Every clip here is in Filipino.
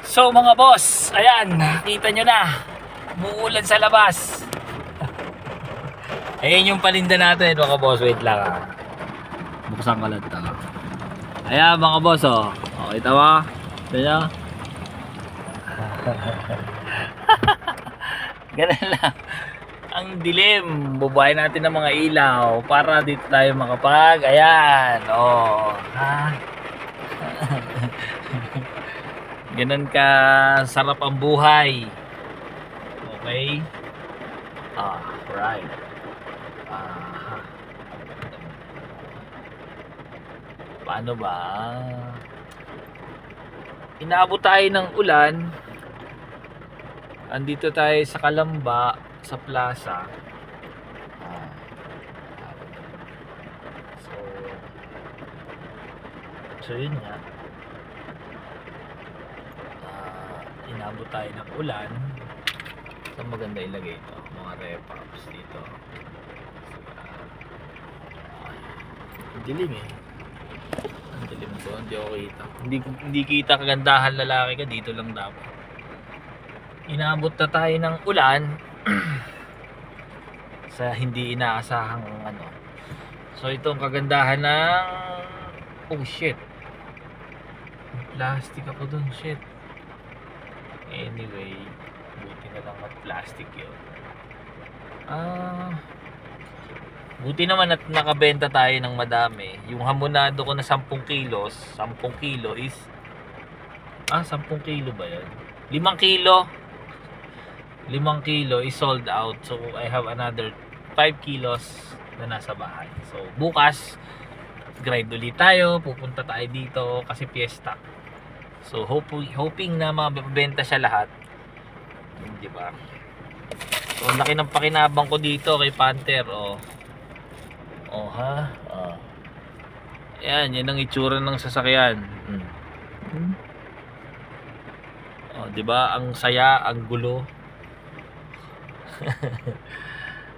So mga boss, ayan, nakita nyo na, umuulan sa labas. Ayan yung paninda natin mga boss, wait lang ha. Buksan ko lang ito. Ayan mga boss, oh. O, kita mo? Ito nyo? Ganun lang. Ang dilim, bubuhayin natin ng mga ilaw para dito tayo makapag, ayan, oh. Ha? Ganun ka sarap ang buhay. Okay? Right. Paano ba? Inaabot tayo ng ulan. Andito tayo sa Kalamba, sa plaza. So yun nga. Inabot tayo ng ulan. So maganda ilagay ito, mga repaps dito. Ang dilim eh. Ang dilim ko, hindi ako kita. Hindi kita kagandahan lalaki ka, dito lang dapat. Inabot na tayo ng ulan sa hindi inaasahang ano. So ito ang kagandahan ng oh shit. Plastic ako dun, shit. Anyway, buti na lang at plastic yun. Buti naman at nakabenta tayo ng madami. Yung hamonado ko na 10 kilos, 10 kilo is 10 kilo ba yan? 5 kilo. 5 kilo is sold out. So I have another 5 kilos na nasa bahay. So bukas grind ulit tayo, pupunta tayo dito kasi fiesta. So hoping na mabebenta siya lahat. Di ba? So ang laki ng pakinabang ko dito kay Panther, oh. Oh ha. Oh. Yan ang itsura ng sasakyan. Oh, di ba? Ang saya, ang gulo.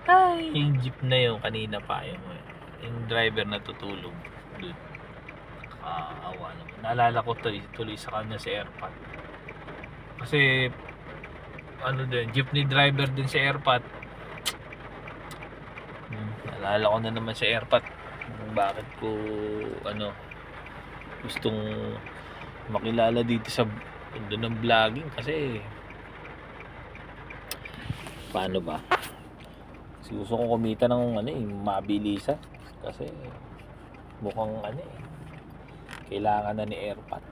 Ay, yung jeep na yun kanina pa yung driver na tutulog. Dude. Awa naman. Naalala ko tuloy sa kanya si Airpat. Kasi ano din, jeepney driver din si Airpat. Naalala ko na naman si Airpat. Bakit ko gustong makilala dito sa mundo ng vlogging kasi paano ba? Gusto kong kumita ng mabilisan kasi mukhang kailangan na ni Airpat.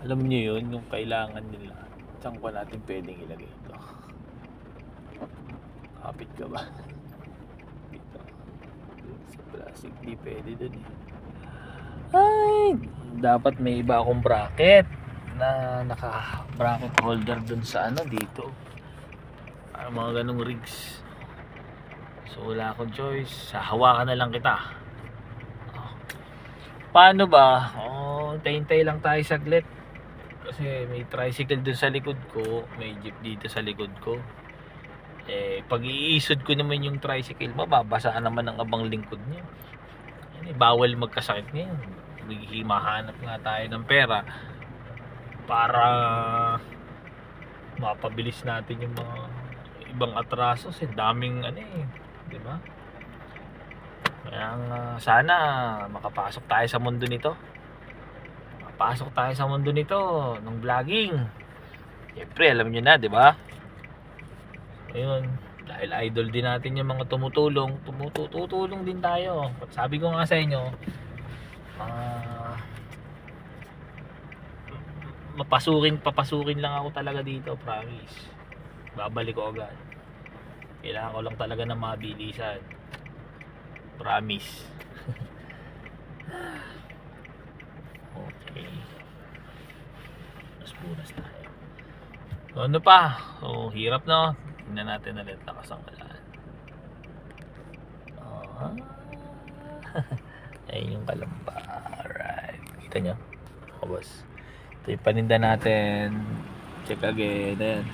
Alam niyo yun, yung kailangan nila. Saan pa natin pwedeng ilagay ito? Kapit ka ba? Dito. Sa plastic, di pwede dun eh. Ay, dapat may iba akong bracket na naka bracket holder dun sa dito. Mga ganong rigs. So wala akong choice, hawakan na lang kita. Paano ba? Hintay lang tayo saglit. Kasi may tricycle dun sa likod ko, may jeep dito sa likod ko. Pag iisod ko naman yung tricycle, mababasa naman ang abang lingkod niya. Bawal magkasakit ngayon. Mahanap nga tayo ng pera para mapabilis natin yung mga ibang atraso. Kasi daming di ba? Kaya sana makapasok tayo sa mundo nito. Makapasok tayo sa mundo nito ng vlogging. Siyempre alam niyo na, di ba? Ayun, dahil idol din natin yung mga tumutulong din tayo. Sabi ko nga sa inyo, papasukin lang ako talaga dito, promise. Babalik ko agad. Kailangan ko lang talaga ng mabilisan. Promise. Okay. Mas tayo. So, ano pa? So, hirap no? Tingnan natin ulit lakas ang kalaan. Ayun yung Kalamba. Alright. Kita nyo? Boss. Ito yung paninda natin. Check again. Ayan.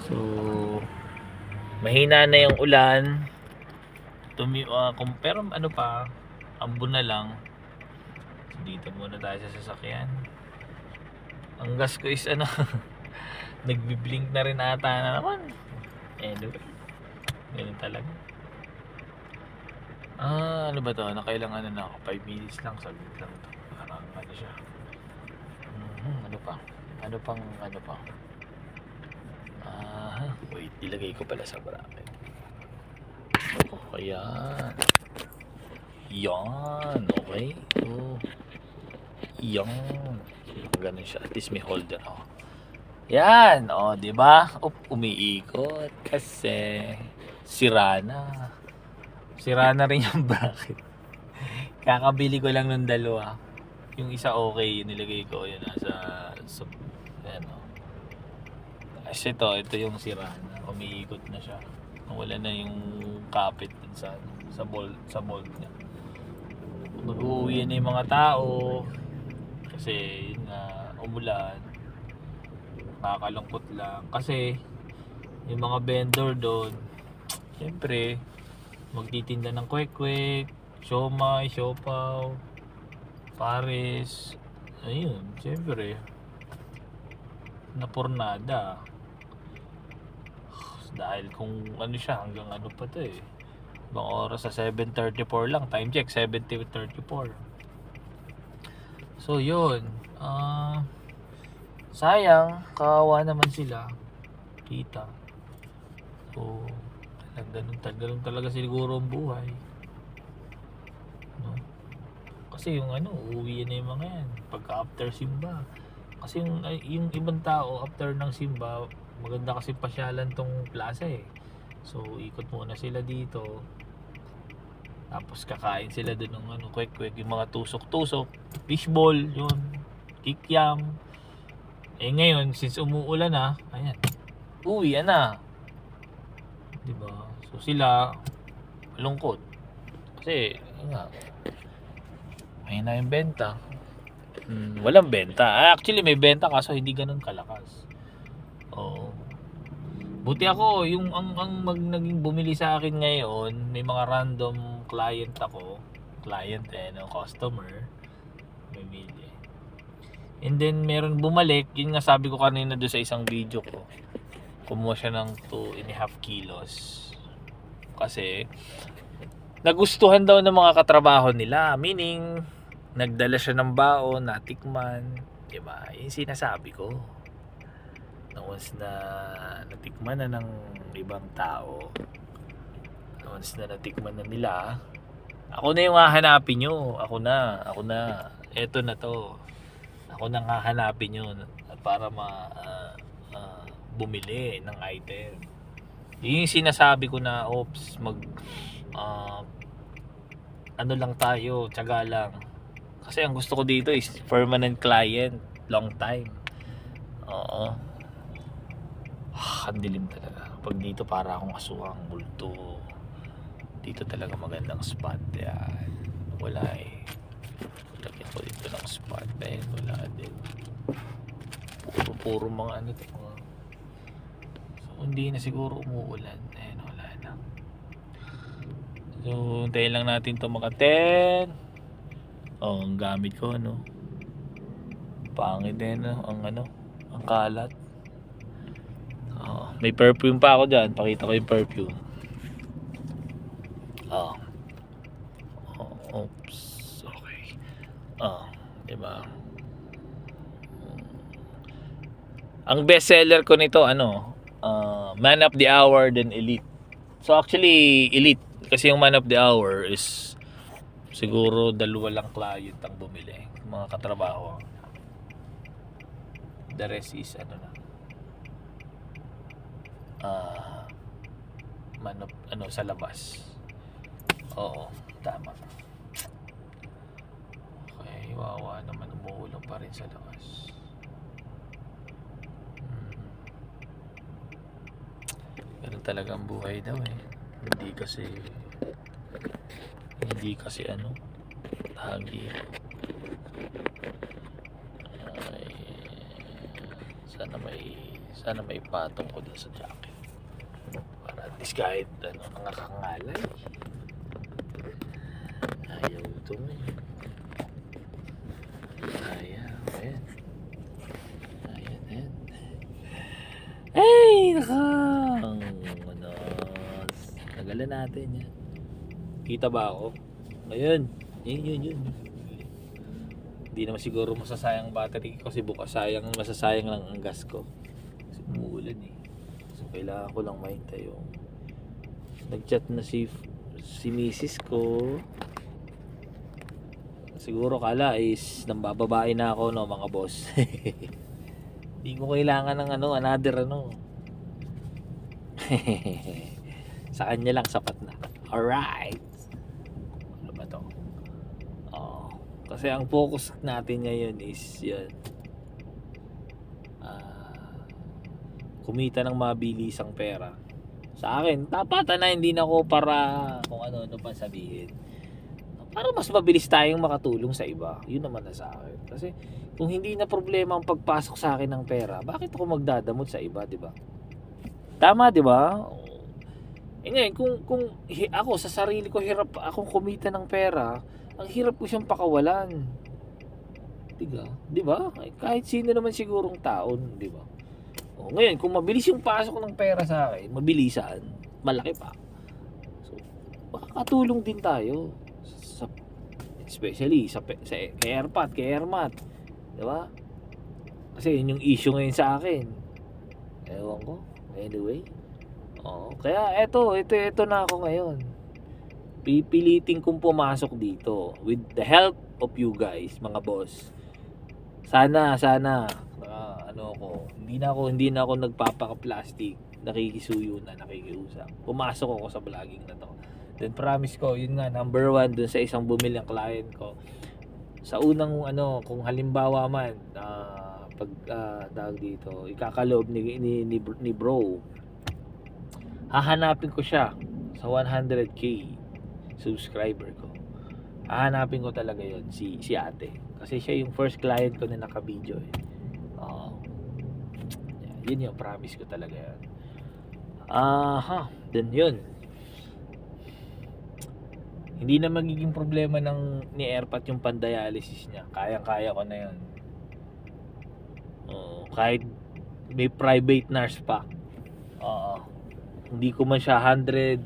So, mahina na yung ulan. Pero ambon na lang. Dito muna tayo sa sasakyan. Ang gas ko is ano, nagbi-blink na rin ata na naman. Anyway, ganun talaga. Ano ba to? Nakailangan na ako. 5 minutes lang, saglit lang to. Parang ano siya. Ano pa? Ano pa? Wait, ilagay ko pala sa bracket. Ayan. Yan, okay. Oh. Yan. Ganun siya. At least may holder ako. Yan, di ba? Umiikot kasi sira na. Sira na rin yung bracket. Kakabili ko lang ng dalawa. Yung isa okay, yung nilagay ko yun sa ano. Kasi ito yung sira na. Umiikot na siya. Wala na yung kapit dun sa bolt niya. Mag-uuwi na yung mga tao kasi yun nga, umulan. Nakakalungkot lang kasi yung mga vendor doon syempre magtitinda ng kwek-kwek, siomai, siopaw, pares, ayun, syempre napurnada dahil kung ano siya hanggang ano pa to ibang oras sa 7:34 lang, time check 7:34. So yun, sayang, kawawa naman sila kita. So ganun talaga siguro ang buhay, no? Kasi yung uuwi na yung mga yan pagka after simba. Kasi yung ibang tao after ng simba, maganda kasi pasyalan tong plaza so ikot muna sila dito, tapos kakain sila dun ng kwek-kwek, yung mga tusok-tusok, fishball, yun, kikiam. Ngayon since umuulan na, ayan, uwi na, diba? So sila malungkot kasi nga mahina yung benta. Walang benta. Actually may benta kaso hindi ganun kalakas. Buti ako yung naging bumili sa akin ngayon, may mga random client ako, customer bumili. And then meron bumalik, yun nga sabi ko kanina doon sa isang video ko. Kumuha siya ng 2.5 kilos. Kasi nagustuhan daw ng mga katrabaho nila, meaning nagdala siya ng baon, natikman, diba? Yung sinasabi ko. Once na natikman na ng ibang tao, once na natikman na nila, ako na yung hahanapin nyo. Ako na. Eto na to. Ako na hahanapin nyo para bumili ng item. Yung sinasabi ko na, ano lang tayo, tiyaga lang. Kasi ang gusto ko dito is permanent client, long time. Ang dilim talaga. Pag dito para akong asuhang multo. Dito talaga magandang spot. Yan. Wala lagyan ko dito ng spot. Wala din. Puro mga to. So hindi na siguro umuulan. Wala na. So hintayin lang natin to mga 10. Ang gamit ko pangit din ang kalat. May perfume pa ako dyan. Pakita ko yung perfume. Oops. Okay. Diba? Ang best seller ko nito Man of the Hour then Elite. So actually Elite kasi yung Man of the Hour is siguro 2 lang client ang bumili, mga katrabaho. The rest is sa labas. Oo, tama. Okay, wawa naman, umuulan pa rin sa labas. Pero talagang buhay daw Hindi kasi lagi. Sana may patong ko din sa jacket. Para at least kahit nangakangalay. Ayaw ito Ayan. Ayan, ayan. Ay, nakang. Ano, tagalan natin yan. Kita ba ako? Ayun. Yun. Hindi naman siguro masasayang battery ko kasi bukas masasayang lang ang gas ko. Kasi umuulan eh. So kailangan ko lang mahintay yung nag-chat na si misis ko. Siguro kala is nambababae na ako no mga boss. Hindi ko kailangan ng another Sa kanya lang sapat na. Alright. Ano ba to? Oh, kasi ang focus natin ngayon is yun. Kumita ng mabilisang pera. Sa akin, tapatan na hindi na ako para kung ano pa sabihin. Para mas mabilis tayong makatulong sa iba. Yun naman na sa akin. Kasi kung hindi na problema ang pagpasok sa akin ng pera, bakit ako magdadamot sa iba, di ba? Tama, di ba? Ngayon, kung ako sa sarili ko hirap akong kumita ng pera, ang hirap ko siyang pakawalan. Di ba? Kahit sino naman sigurong taon, di ba? Ngayon, kung mabilis yung pasok ng pera sa akin, mabilisan, malaki pa. So, makakatulong din tayo. Especially kay Airmat, di ba? Kasi yun yung issue ngayon sa akin. Ewan ko. Anyway. Kaya eto na ako ngayon. Pipilitin kong pumasok dito with the help of you guys, mga boss. Sana hindi na ako nagpapaka-plastic, nakikisuyo na, nakikiusap. Pumasok ako sa vlogging na to. Then promise ko, yun nga, number 1 dun sa isang bumili ng client ko. Sa unang kung halimbawa man, tawag dito, ikakaloob ni bro, hahanapin ko siya sa 100k subscriber ko. Hahanapin ko talaga yun, si ate. Kasi siya yung first client ko na naka-video eh. Yun yung promise ko talaga yan. Then yun. Hindi na magiging problema ni Airpat yung pandialysis niya. Kayang-kaya ko na yun. Kahit may private nurse pa. Hindi ko man siya 100%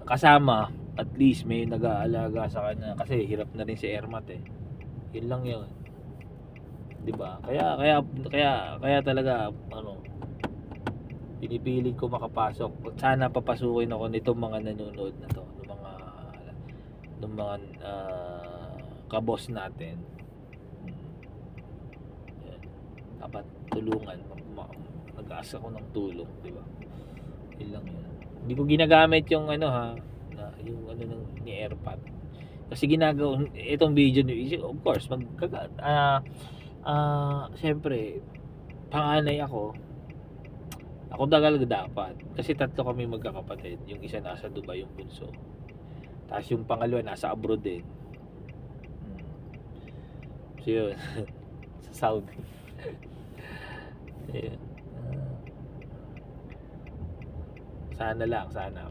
kasama. At least may nag-aalaga sa kanya. Kasi hirap na rin si Airmat eh. Yun lang yun. Diba? Kaya talaga pinipiling ko makapasok. Sana papasukin ako nitong mga nanonood na to, ng mga kaboss natin. Dapat tulungan. Nag-ask ako ng tulong, di ba? Yun lang yun. Hindi ko ginagamit yung ni Airpat. Kasi ginagawa itong video of course siyempre panganay ako talaga dapat. Kasi 3 kami magkakapatid. Yung isa nasa Dubai, yung bunso. Tapos yung pangalawa nasa abroad din. So yun. Sa Saudi. Yun. Sana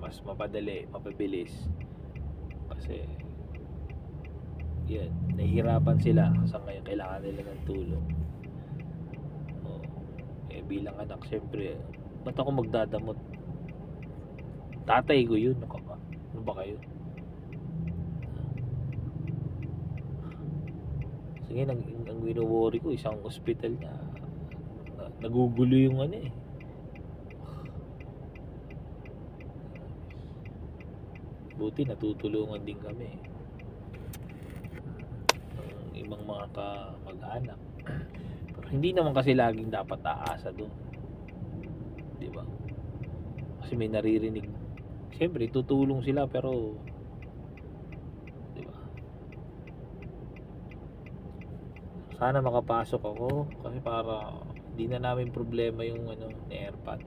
mas mapadali, mapabilis. Kasi yan, nahihirapan sila sa ngayon, kailangan nila ng tulong. Bilang anak, syempre, ba't ako magdadamot? Tatay ko yun. Ano ba kayo? Sige, ang wino-worry ko, isang hospital na nagugulo yung buti natutulungan din kami ng ibang mga kamag-anak. Pero hindi naman kasi laging dapat aasa doon, di ba? Kasi may naririnig, siyempre tutulong sila pero di ba, sana makapasok ako kasi para hindi na namin problema yung ni Airpat.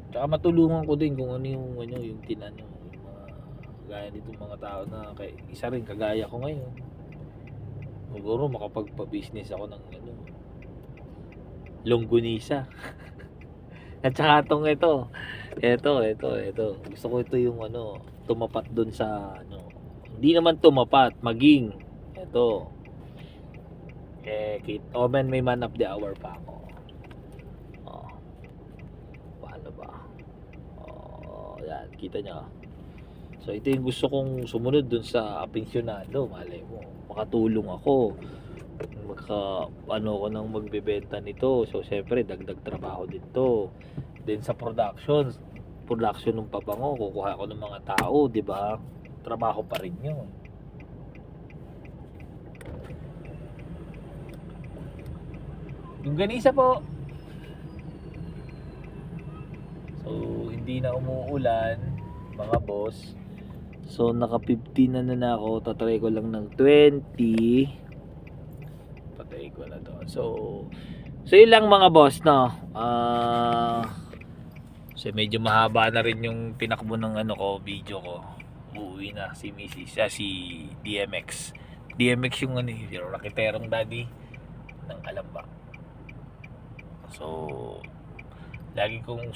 Tsaka matulungan ko din kung yung tinano, yung mga gaya nitong mga tao na isa rin kagaya ko ngayon. Siguro makapagpa-business ako ng longganisa. At saka ito. Gusto ko ito yung ano, tumapat dun sa ano. Hindi naman tumapat, maging. Ito. Omen may man of the hour pa ako. Oh, paano ba? Oh, yan, kita nyo. So ito yung gusto kong sumunod dun sa pensyonado, malay mo. Makatulong ako. Ano ko nang magbebenta nito. So syempre dagdag trabaho dito. Then sa production ng pabango, kukuha ako ng mga tao, 'di ba? Trabaho pa rin 'yun. Yung ganisa po. So hindi na umuulan, mga boss. So naka 15 na ako. Tatry ko lang ng 20. Patay ko na to. So yun lang mga boss, no. So medyo mahaba na rin yung tinakbo ng ano ko, video ko. Uuwi na si Mrs. Si DMX. DMX yung ano, yung rakiterong daddy ng Alamba. So lagi kong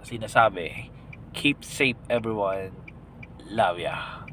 sinasabi, keep safe everyone. Love ya.